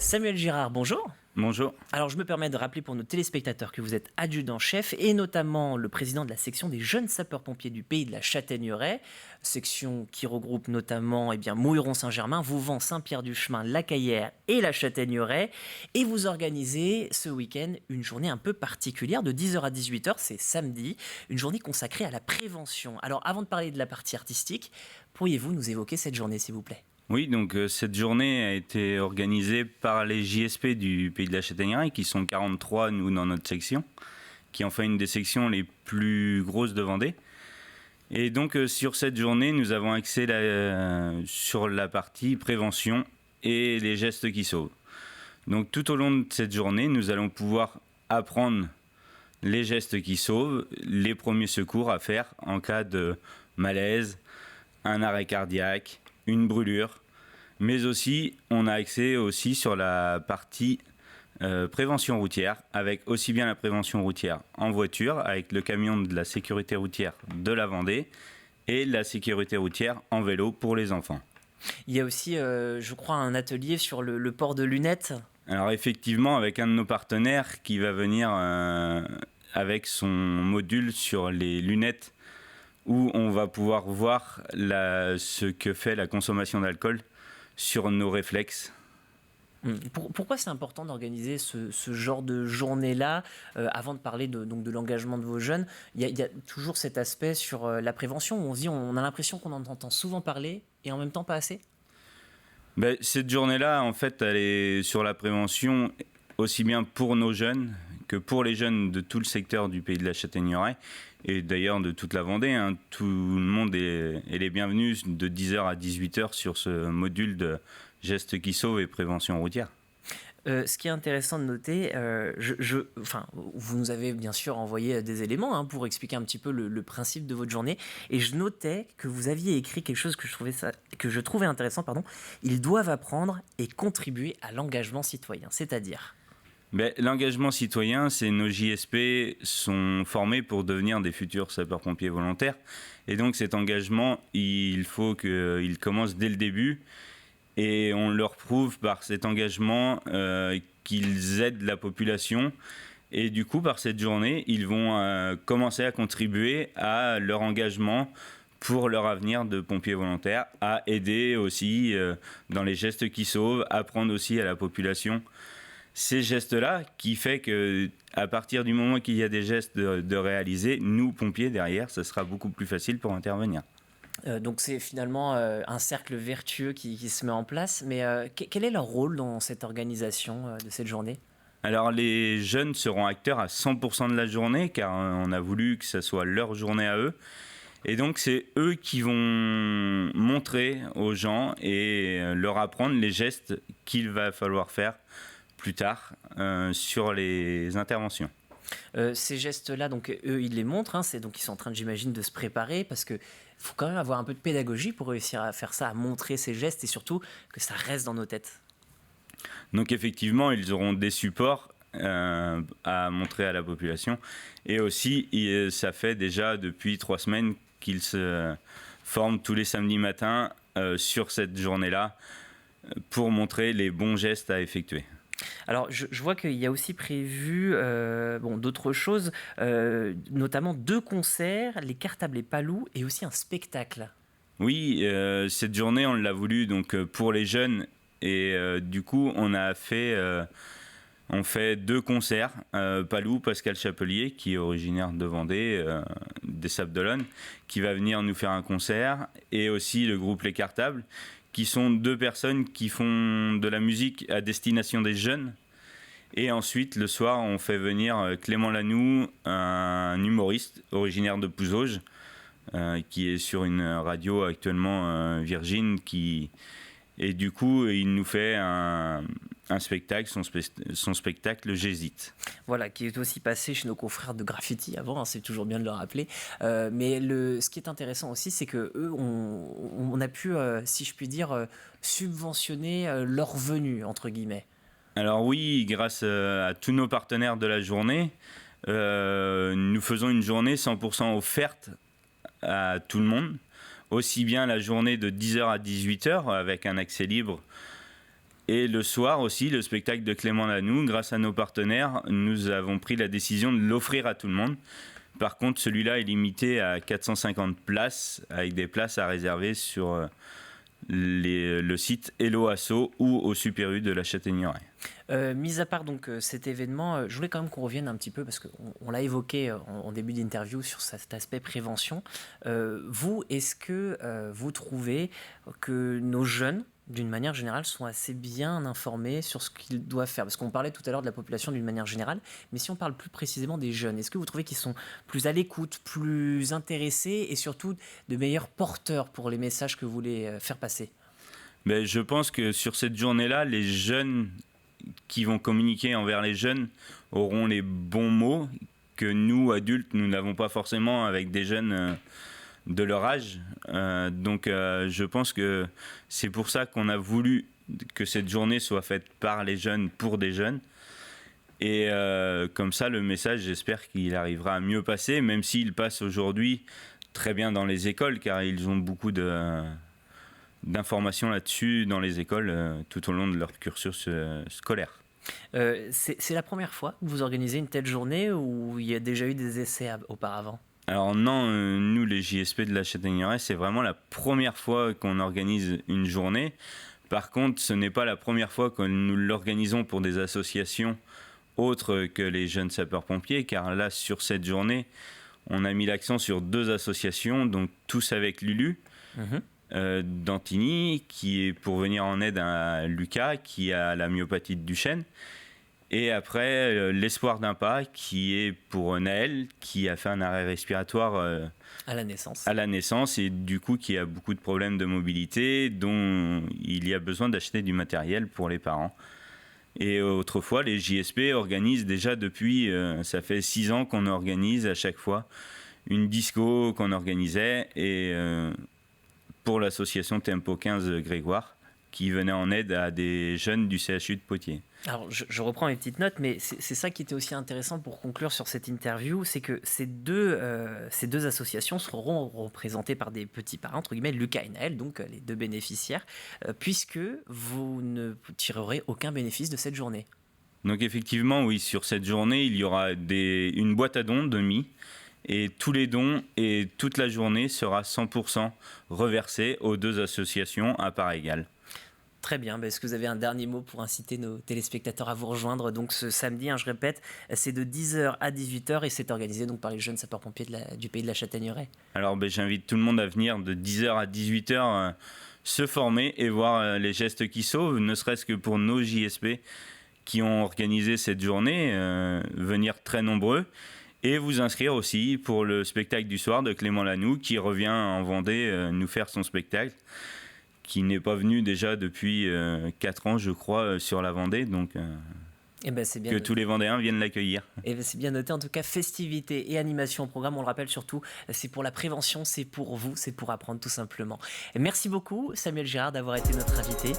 Samuel Girard, bonjour. Bonjour. Alors je me permets de rappeler pour nos téléspectateurs que vous êtes adjudant-chef et notamment le président de la section des jeunes sapeurs-pompiers du pays de la Châtaigneraie, section qui regroupe notamment Mouilleron-Saint-Germain, Vouvant, Saint-Pierre-du-Chemin, La Caillère et la Châtaigneraie. Et vous organisez ce week-end une journée un peu particulière de 10h à 18h, c'est samedi, une journée consacrée à la prévention. Alors avant de parler de la partie artistique, pourriez-vous nous évoquer cette journée s'il vous plaît ? Oui, donc cette journée a été organisée par les JSP du pays de la Châtaigneraie, qui sont 43, nous, dans notre section, qui en fait une des sections les plus grosses de Vendée. Et donc, sur cette journée, nous avons axé sur la partie prévention et les gestes qui sauvent. Donc, tout au long de cette journée, nous allons pouvoir apprendre les gestes qui sauvent, les premiers secours à faire en cas de malaise, un arrêt cardiaque, une brûlure, mais aussi on a accès aussi sur la partie prévention routière, avec aussi bien la prévention routière en voiture, avec le camion de la sécurité routière de la Vendée, et la sécurité routière en vélo pour les enfants. Il y a aussi, je crois, un atelier sur le port de lunettes. Alors effectivement, avec un de nos partenaires qui va venir avec son module sur les lunettes, où on va pouvoir voir ce que fait la consommation d'alcool sur nos réflexes. Pourquoi c'est important d'organiser ce genre de journée-là avant de parler de l'engagement de vos jeunes, il y a toujours cet aspect sur la prévention où on se dit, on a l'impression qu'on en entend souvent parler et en même temps pas assez. Cette journée-là, en fait, elle est sur la prévention aussi bien pour nos jeunes que pour les jeunes de tout le secteur du pays de la Châtaigneraie et d'ailleurs de toute la Vendée. Tout le monde est les bienvenus de 10h à 18h sur ce module de gestes qui sauvent et prévention routière. Ce qui est intéressant de noter, vous nous avez bien sûr envoyé des éléments pour expliquer un petit peu le principe de votre journée, et je notais que vous aviez écrit quelque chose que je trouvais intéressant. Ils doivent apprendre et contribuer à l'engagement citoyen, c'est-à-dire l'engagement citoyen, c'est nos JSP sont formés pour devenir des futurs sapeurs-pompiers volontaires, et donc cet engagement, il faut qu'il commence dès le début. Et on leur prouve par cet engagement qu'ils aident la population. Et du coup, par cette journée, ils vont commencer à contribuer à leur engagement pour leur avenir de pompiers volontaires, à aider aussi dans les gestes qui sauvent, apprendre aussi à la population ces gestes-là, qui fait qu'à partir du moment qu'il y a des gestes de réaliser, nous, pompiers, derrière, ça sera beaucoup plus facile pour intervenir. Donc c'est finalement un cercle vertueux qui se met en place. Mais quel est leur rôle dans cette organisation de cette journée ? Alors les jeunes seront acteurs à 100% de la journée, car on a voulu que ça soit leur journée à eux. Et donc c'est eux qui vont montrer aux gens et leur apprendre les gestes qu'il va falloir faire plus tard sur les interventions. Ces gestes-là, donc eux, ils les montrent. Donc ils sont en train, j'imagine, de se préparer parce que faut quand même avoir un peu de pédagogie pour réussir à faire ça, à montrer ces gestes et surtout que ça reste dans nos têtes. Donc effectivement, ils auront des supports à montrer à la population. Et aussi, ça fait déjà depuis 3 semaines qu'ils se forment tous les samedis matins sur cette journée-là pour montrer les bons gestes à effectuer. Alors, je vois qu'il y a aussi prévu d'autres choses, notamment 2 concerts, les Cartables et Palou, et aussi un spectacle. Oui, cette journée, on l'a voulu donc, pour les jeunes. Et du coup, on fait 2 concerts. Palou, Pascal Chapelier, qui est originaire de Vendée, des Sables-d'Olonne, qui va venir nous faire un concert. Et aussi le groupe Les Cartables, qui sont 2 personnes qui font de la musique à destination des jeunes. Et ensuite, le soir, on fait venir Clément Lanoux, un humoriste originaire de Pouzauges, qui est sur une radio actuellement, Virgin, et du coup, il nous fait un spectacle, son spectacle J'hésite. Voilà, qui est aussi passé chez nos confrères de Graffiti avant, c'est toujours bien de le rappeler. Mais ce qui est intéressant aussi, c'est que eux, on a pu, si je puis dire, subventionner leur venue, entre guillemets. Alors oui, grâce à tous nos partenaires de la journée, nous faisons une journée 100% offerte à tout le monde. Aussi bien la journée de 10h à 18h avec un accès libre Et le soir aussi, le spectacle de Clément Lanoux, grâce à nos partenaires, nous avons pris la décision de l'offrir à tout le monde. Par contre, celui-là est limité à 450 places, avec des places à réserver sur le site Hello Asso ou au Super U de la Châtaigneraie. Mis à part donc cet événement, je voulais quand même qu'on revienne un petit peu, parce qu'on l'a évoqué en début d'interview sur cet aspect prévention. Vous, est-ce que vous trouvez que nos jeunes, d'une manière générale, sont assez bien informés sur ce qu'ils doivent faire? Parce qu'on parlait tout à l'heure de la population d'une manière générale, mais si on parle plus précisément des jeunes, est-ce que vous trouvez qu'ils sont plus à l'écoute, plus intéressés et surtout de meilleurs porteurs pour les messages que vous voulez faire passer? Mais je pense que sur cette journée-là, les jeunes qui vont communiquer envers les jeunes auront les bons mots que nous, adultes, nous n'avons pas forcément avec des jeunes de leur âge. Donc je pense que c'est pour ça qu'on a voulu que cette journée soit faite par les jeunes, pour des jeunes. Et comme ça, le message, j'espère qu'il arrivera à mieux passer, même s'il passe aujourd'hui très bien dans les écoles, car ils ont beaucoup d'informations là-dessus dans les écoles tout au long de leur cursus scolaire. C'est la première fois que vous organisez une telle journée, ou il y a déjà eu des essais auparavant? Alors non, nous les JSP de la Châtaigneraie, c'est vraiment la première fois qu'on organise une journée. Par contre, ce n'est pas la première fois que nous l'organisons pour des associations autres que les jeunes sapeurs-pompiers, car là, sur cette journée, on a mis l'accent sur 2 associations, donc Tous avec Lulu, d'Antigny, qui est pour venir en aide à Lucas, qui a la myopathie de Duchenne. Et après, l'Espoir d'un pas, qui est pour Naël, qui a fait un arrêt respiratoire à la naissance. Et du coup qui a beaucoup de problèmes de mobilité, dont il y a besoin d'acheter du matériel pour les parents. Et autrefois, les JSP organisent déjà depuis, ça fait 6 ans qu'on organise à chaque fois une disco qu'on organisait, et pour l'association Tempo 15 Grégoire, qui venait en aide à des jeunes du CHU de Poitiers. Alors, je reprends mes petites notes, mais c'est ça qui était aussi intéressant pour conclure sur cette interview, c'est que ces deux associations seront représentées par des petits parrains, entre guillemets, Lucas et Naël, donc les 2 bénéficiaires, puisque vous ne tirerez aucun bénéfice de cette journée. Donc effectivement, oui, sur cette journée, il y aura une boîte à dons demi, et tous les dons et toute la journée sera 100% reversée aux 2 associations à part égale. Très bien. Est-ce que vous avez un dernier mot pour inciter nos téléspectateurs à vous rejoindre? Donc ce samedi, je répète, c'est de 10h à 18h et c'est organisé donc par les jeunes sapeurs-pompiers du pays de la Châtaigneraie. Alors j'invite tout le monde à venir de 10h à 18h se former et voir les gestes qui sauvent, ne serait-ce que pour nos JSP qui ont organisé cette journée, venir très nombreux. Et vous inscrire aussi pour le spectacle du soir de Clément Lanoux, qui revient en Vendée nous faire son spectacle, qui n'est pas venu déjà depuis 4 ans, je crois, sur la Vendée. Donc, c'est bien que noté. tous les Vendéens viennent l'accueillir. C'est bien noté. En tout cas, festivités et animation au programme, on le rappelle surtout, c'est pour la prévention, c'est pour vous, c'est pour apprendre tout simplement. Et merci beaucoup, Samuel Girard, d'avoir été notre invité.